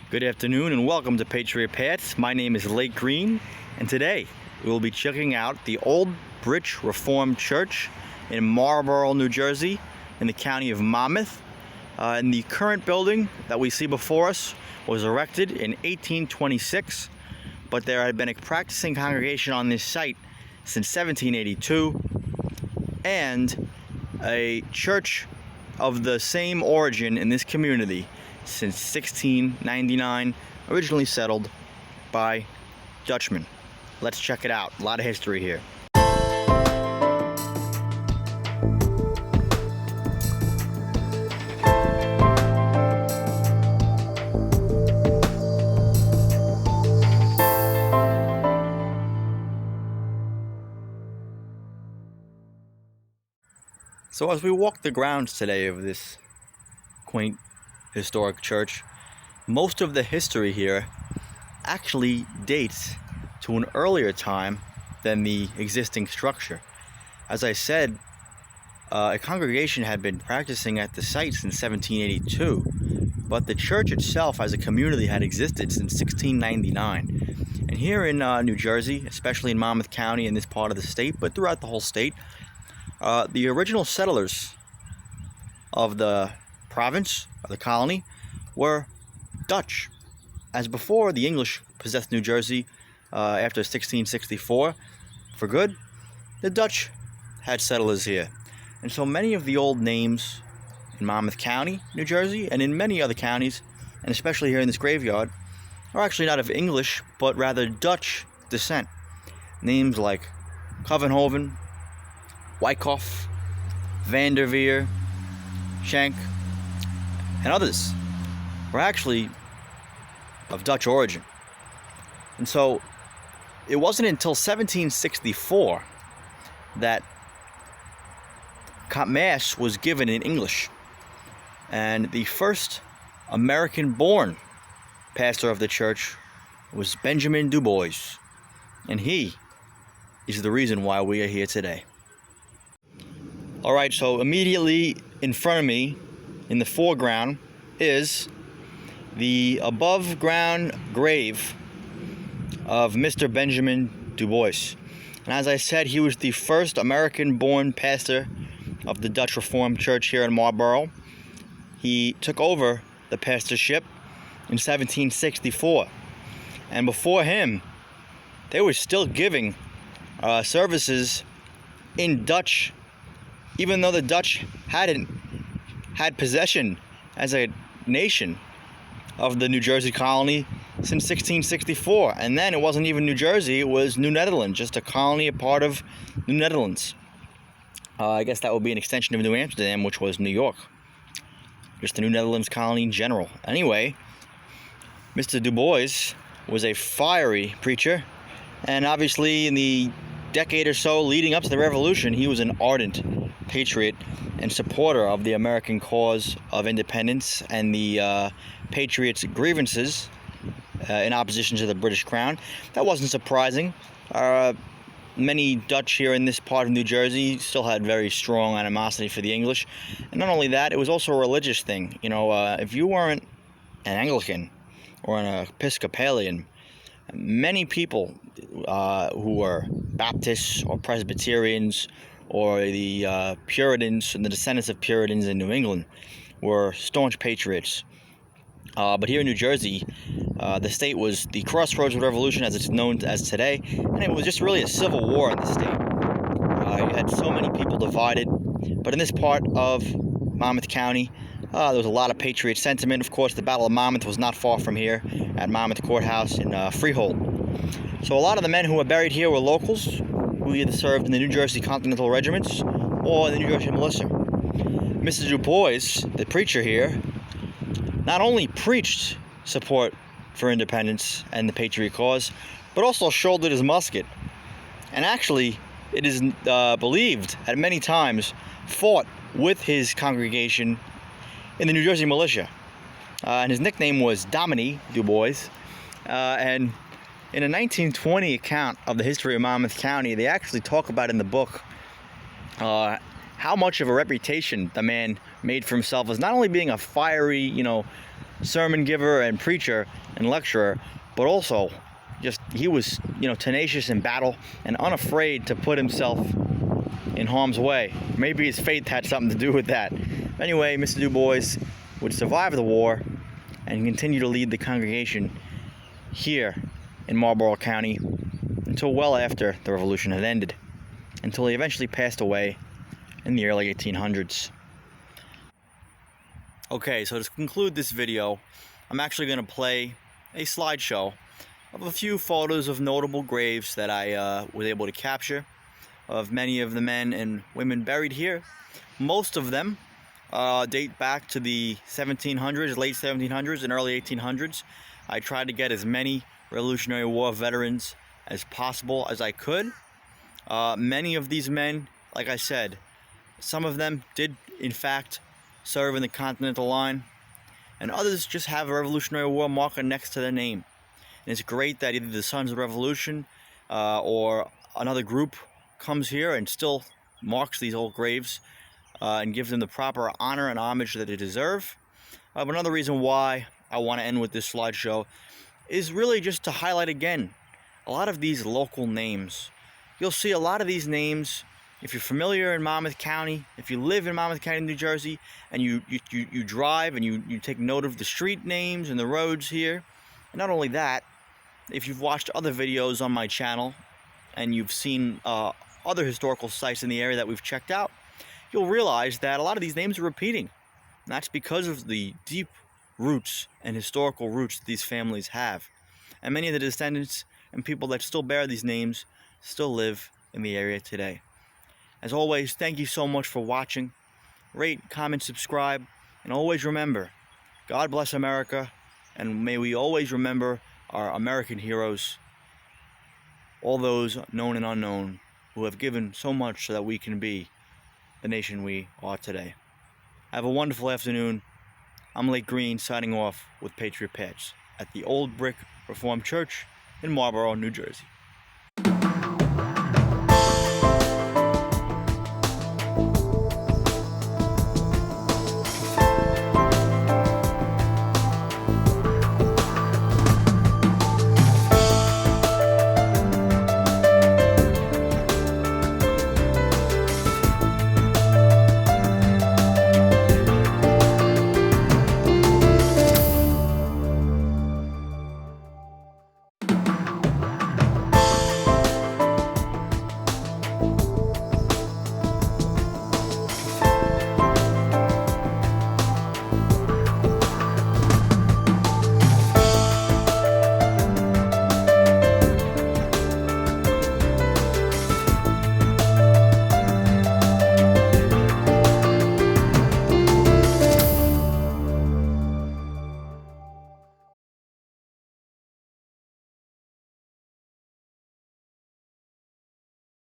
Good afternoon and welcome to Patriot Paths. My name is Lake Green, and today we will be checking out the Old Bridge Reformed Church in Marlboro, New Jersey, in the county of Monmouth. And the current building that we see before us was erected in 1826, but there had been a practicing congregation on this site since 1782, and a church of the same origin in this community since 1699, originally settled by Dutchmen. Let's check it out. A lot of history here. So as we walk the grounds today of this quaint historic church, most of the history here actually dates to an earlier time than the existing structure. As I said, a congregation had been practicing at the site since 1782, but the church itself as a community had existed since 1699. And here in New Jersey, especially in Monmouth County in this part of the state, but throughout the whole state, the original settlers of the province, of the colony, were Dutch. As before, the English possessed New Jersey after 1664 for good. The Dutch had settlers here. And so many of the old names in Monmouth County, New Jersey, and in many other counties, and especially here in this graveyard, are actually not of English, but rather Dutch descent. Names like Covenhoven, Wyckoff, Vanderveer, Schenk, and others were actually of Dutch origin. And so it wasn't until 1764 that Mass was given in English. And the first American-born pastor of the church was Benjamin Dubois. And he is the reason why we are here today. Alright, so immediately in front of me, in the foreground, is the above ground grave of Mr. Benjamin Dubois. And as I said, he was the first American-born pastor of the Dutch Reformed Church here in Marlboro. He took over the pastorship in 1764. And before him, they were still giving services in Dutch, even though the Dutch hadn't had possession as a nation of the New Jersey colony since 1664. And then it wasn't even New Jersey, it was New Netherlands, just a colony, a part of New Netherlands. I guess that would be an extension of New Amsterdam, which was New York. Just the New Netherlands colony in general. Anyway, Mr. Dubois was a fiery preacher, and obviously in the decade or so leading up to the Revolution, he was an ardent patriot and supporter of the American cause of independence and the Patriots' grievances in opposition to the British Crown. That wasn't surprising. Many Dutch here in this part of New Jersey still had very strong animosity for the English. And not only that, it was also a religious thing. You know, if you weren't an Anglican or an Episcopalian, many people who were Baptists or Presbyterians or the Puritans and the descendants of Puritans in New England were staunch patriots. But here in New Jersey, the state was the crossroads of the Revolution as it's known as today, and it was just really a civil war in the state. You had so many people divided, but in this part of Monmouth County, there was a lot of patriot sentiment. Of course, the Battle of Monmouth was not far from here at Monmouth Courthouse in Freehold. So a lot of the men who were buried here were locals who either served in the New Jersey Continental Regiments or the New Jersey Militia. Mr. Dubois, the preacher here, not only preached support for independence and the patriot cause, but also shouldered his musket. And actually, it is believed at many times fought with his congregation in the New Jersey Militia. And his nickname was Dominic Dubois. And in a 1920 account of the history of Monmouth County, they actually talk about in the book how much of a reputation the man made for himself as not only being a fiery, sermon giver and preacher and lecturer, but also just he was, tenacious in battle and unafraid to put himself in harm's way. Maybe his faith had something to do with that. Anyway, Mr. Dubois would survive the war and continue to lead the congregation here in Marlboro County until well after the Revolution had ended, until he eventually passed away in the early 1800s. Okay, so to conclude this video, I'm actually going to play a slideshow of a few photos of notable graves that I was able to capture of many of the men and women buried here. Most of them date back to the 1700s, late 1700s and early 1800s. I tried to get as many Revolutionary War veterans as possible as I could. Many of these men, like I said, some of them did in fact serve in the Continental Line, and others just have a Revolutionary War marker next to their name. And it's great that either the Sons of the Revolution or another group comes here and still marks these old graves and gives them the proper honor and homage that they deserve. But another reason why I want to end with this slideshow is really just to highlight again a lot of these local names. You'll see a lot of these names if you're familiar in Monmouth County, if you live in Monmouth County, New Jersey, and you drive and you take note of the street names and the roads here. And not only that, if you've watched other videos on my channel and you've seen other historical sites in the area that we've checked out, you'll realize that a lot of these names are repeating. And that's because of the deep roots and historical roots that these families have. And many of the descendants and people that still bear these names still live in the area today. As always, thank you so much for watching. Rate, comment, subscribe, and always remember, God bless America, and may we always remember our American heroes, all those known and unknown, who have given so much so that we can be the nation we are today. Have a wonderful afternoon. I'm Lake Green, signing off with Patriot Pats at the Old Brick Reformed Church in Marlboro, New Jersey.